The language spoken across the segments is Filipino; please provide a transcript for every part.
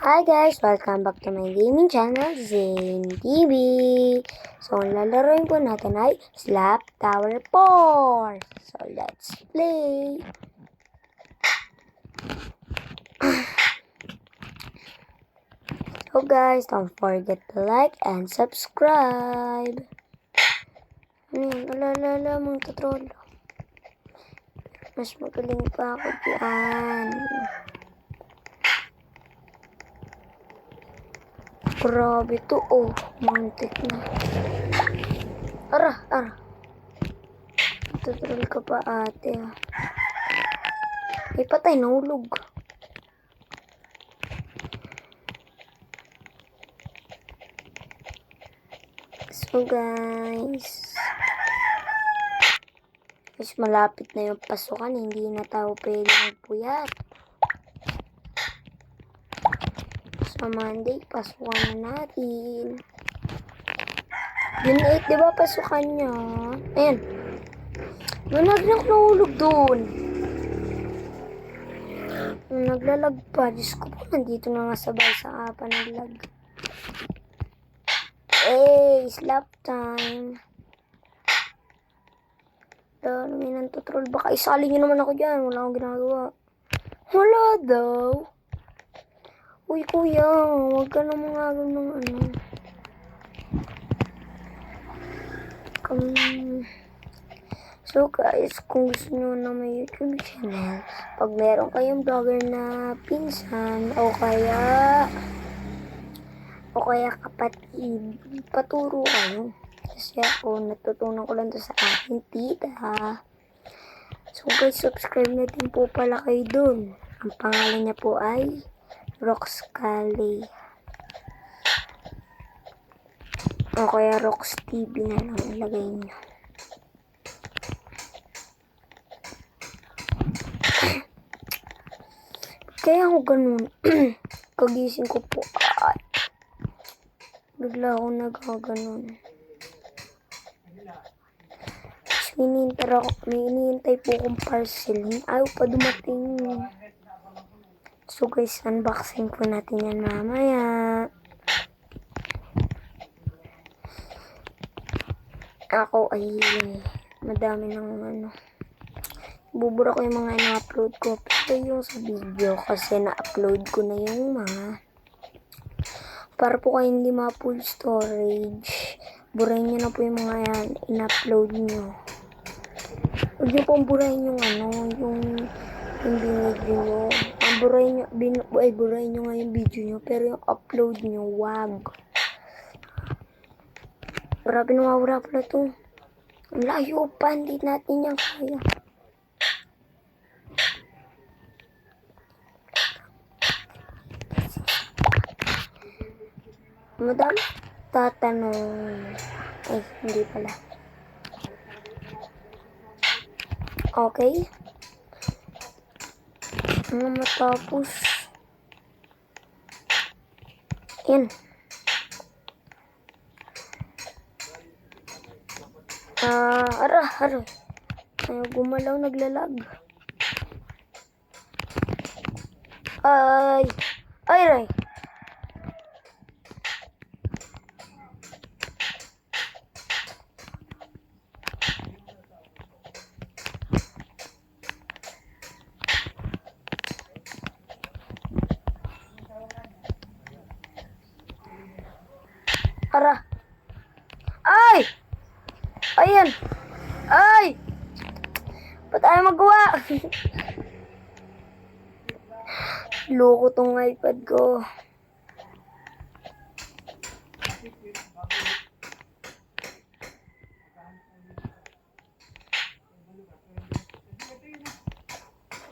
Hi guys! Welcome back to my gaming channel, Zane TV. So, ang lalaroin po natin ay Slap Tower 4. So, let's play! So guys, don't forget to like and subscribe. Alala, mga troll. Mas magaling pa ako diyan. Grabe to, oh. Mantik na. Ara. Tutrol ka pa, ate. Ay, patay, nahulog. So, guys. Mas malapit na yung pasukan. Hindi na tayo pwede magpuyat. Sa Monday, pasukan na natin. June 8, diba pasukan niya? Ayan. Managlag nahulog doon. Naglalag pa. Diyos ko po, nandito na nga sabay sa panaglag. Slap time. Dahil may nantutrol. Baka isali nyo naman ako dyan. Wala akong ginagawa. Wala daw. Uy, kuya. Huwag ka na mga ng ano. So guys, kung gusto nyo na may YouTube channel, pag meron kayong vlogger na pinsan o kaya kapatid, paturo kayo. Kasi ako, natutunan ko lang to sa aking tita. So guys, subscribe na din po pala kayo dun. Ang pangalan niya po ay Roxcali. O kaya Rox TV na lang ilagay niyo. Kaya ako ganun. Kagising ko po. Bigla ako nagkaganon. May inihintay po akong parcel. Ayaw pa dumating. So guys, unboxing po natin yan mamaya. Ako ay madami ng ano. Bubura ko yung mga na-upload ko. Pero yung sa video kasi na-upload ko na yung mga para po kayo hindi ma-full storage. Burahin nyo na po yung mga yan. In-upload nyo. Huwag nyo pong burahin yung ano, yung binidyo nyo. Burahin nyo nga yung video nyo. Pero yung upload nyo, wag. Grabe nawawala pala to. Ang layo pa, hindi natin yan kaya. Madami tatanong. Ay, hindi pala. Okay. Matapos. Yan. Ara. Ayaw gumalaw, naglalag. Ay, Ray. Ara. Ay! Ayan! Ay! Ba't ayaw magawa? Loko tong iPad ko.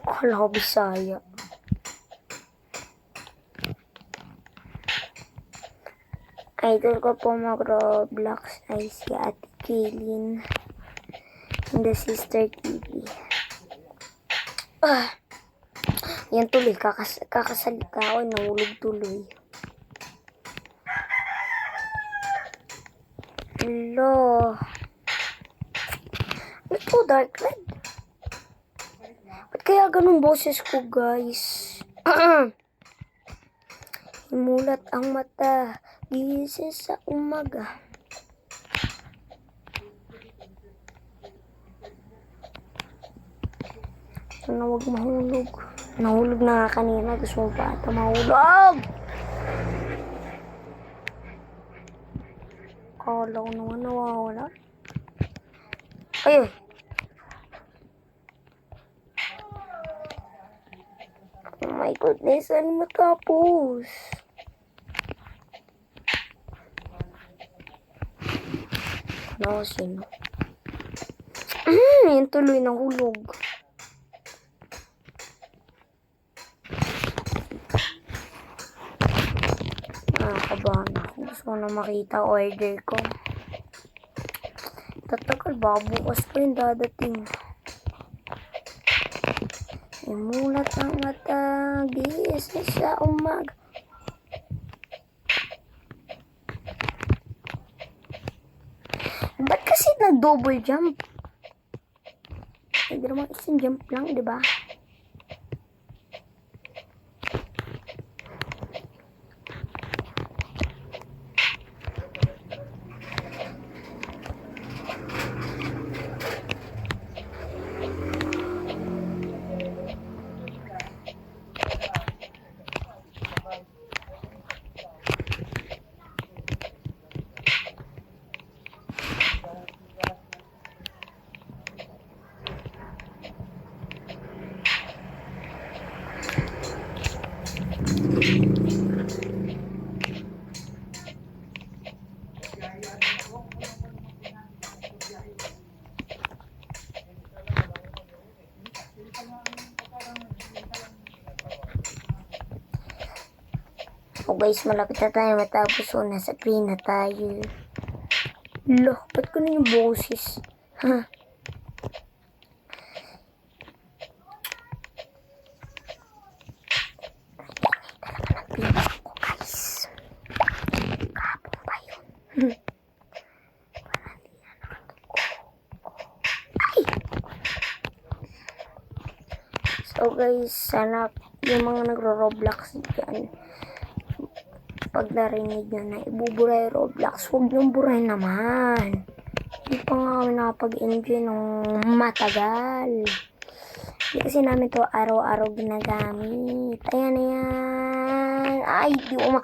Wala ko Bisaya. Idol ko po mag-Roblox ay si Ate Kaylin in the Sister TV. Yan tuloy, kakasalita ako, nahulog tuloy. Hello. Ito, dark red. Ba't kaya ganun boses ko, guys? Simulat ang mata, gising sa umaga. Sana huwag mahulog. Nahulog na nga kanina. Gusto mo pa ata mahulog. Kala ko naman nawawala. Ay! Oh my goodness, ano matapos? Ano sino? Yan tuloy ng hulog. Nakakabahan ako. Gusto ko na makita order ko. Tatagal ba? Bukas pa yung dadating. Simulat ang mata, gising sa umaga. Ba't kasi nag-double jump? Hindi naman isang jump lang, di ba? So guys, malapit na tayo matapos. So, nasa green na tayo. Loh, ba't ko na yung boses? Ha? Ko guys. Kapong pa yun. Ay! So guys, sana yung mga nagro-Roblox dyan, pag narinig nyo na ibubura yung Roblox, huwag nyo buray naman. Hindi pa nga kami nakapag-enjoy ng matagal. Hindi kasi namin to araw-araw ginagamit. Ayan na yan. Ay, di ko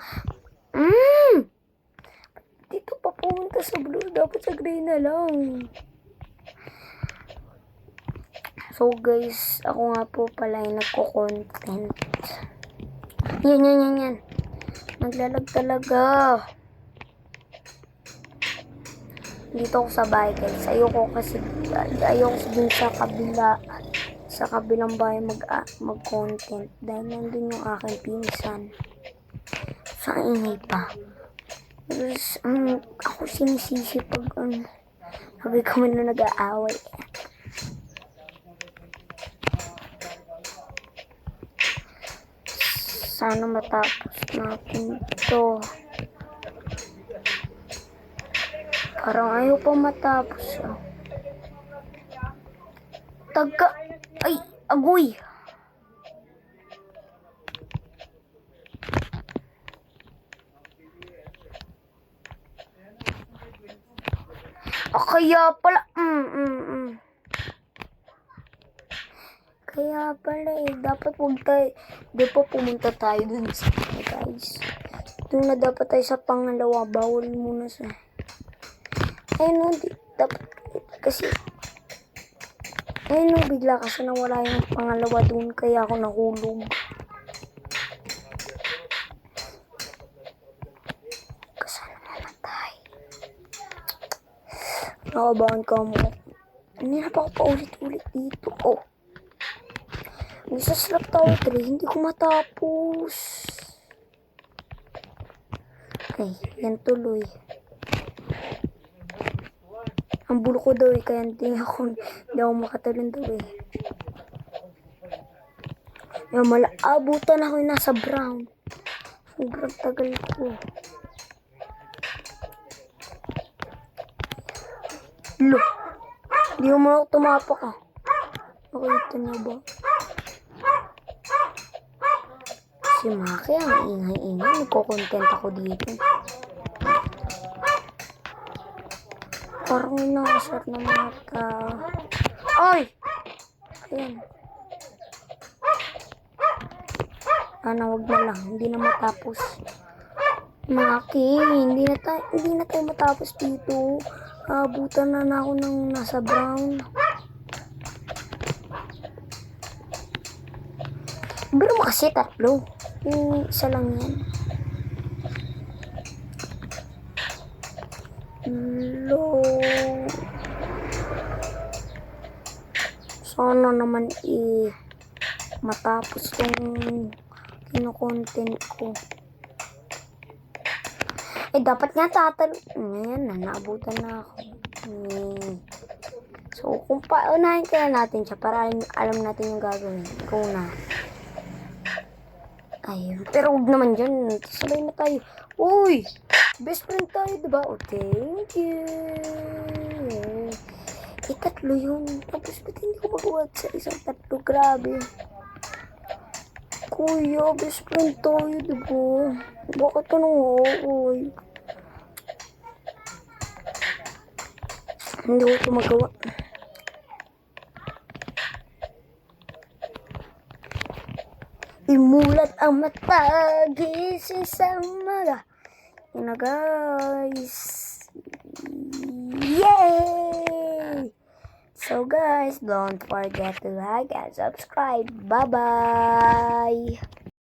dito pa pumunta sa blue. Dapat sa gray na lang. So guys, ako nga po pala ay nagko-content. Yan. Naglalag talaga. Dito ako sa bahay guys. Ayoko dun sa kabilang bahay mag-content. Dahil nandun yung aking pinsan. Sa ingay pa. Tapos, ako sinisisi pag sabi kami na nag-aaway. Sana matapos natin ito. Parang ayaw pa matapos. Ay, agoy. Kaya pala, Kaya pala dapat di pa pumunta tayo dun sa guys. Doon na dapat tayo sa pangalawa, bawal muna sa, dapat kasi, bigla kasi nawala yung pangalawa dun, kaya ako nahulog. Kasana mamatay. Nakabahan ka mo. Hindi na pa ako paulit-ulit dito. Sa Slap Tower 3, hindi ko matapos. Okay, yan tuloy. Ang bulo ko daw kaya hindi ako makatalon daw Yan, abutan ako yung nasa brown. Sobrang tagal ko. Look, hindi mo ako tumapak Nakita niyo ba? Si Maki, ang ingay-ingay. Nagko-content ako dito. Parang nakasat na mga tao. Ay! Ayan. Wag na lang. Hindi na matapos. Maki, hindi na tayo matapos dito. Abutan na ako ng nasa brown. Pero kasi tatlo. Yung isa lang yan. Sana naman matapos yung kino-content ko. Dapat nga ngayon na, naabutan na ako. So, kung paunahin kaya natin siya para alam natin yung gagawin. Ikaw na. Ayun. Pero huwag naman dyan. Sabay na tayo. Uy! Best friend tayo, diba? Oh, thank you. Tatlo yun. Tapos ba't hindi ko magawa sa isang tatlo? Grabe. Kuya, best friend tayo, diba? Bakit tanong mo? Uy. Hindi ko ito magawa. Imulat ang mata, gising sa umaga. Yun na guys. Yay! So guys, don't forget to like and subscribe. Bye-bye!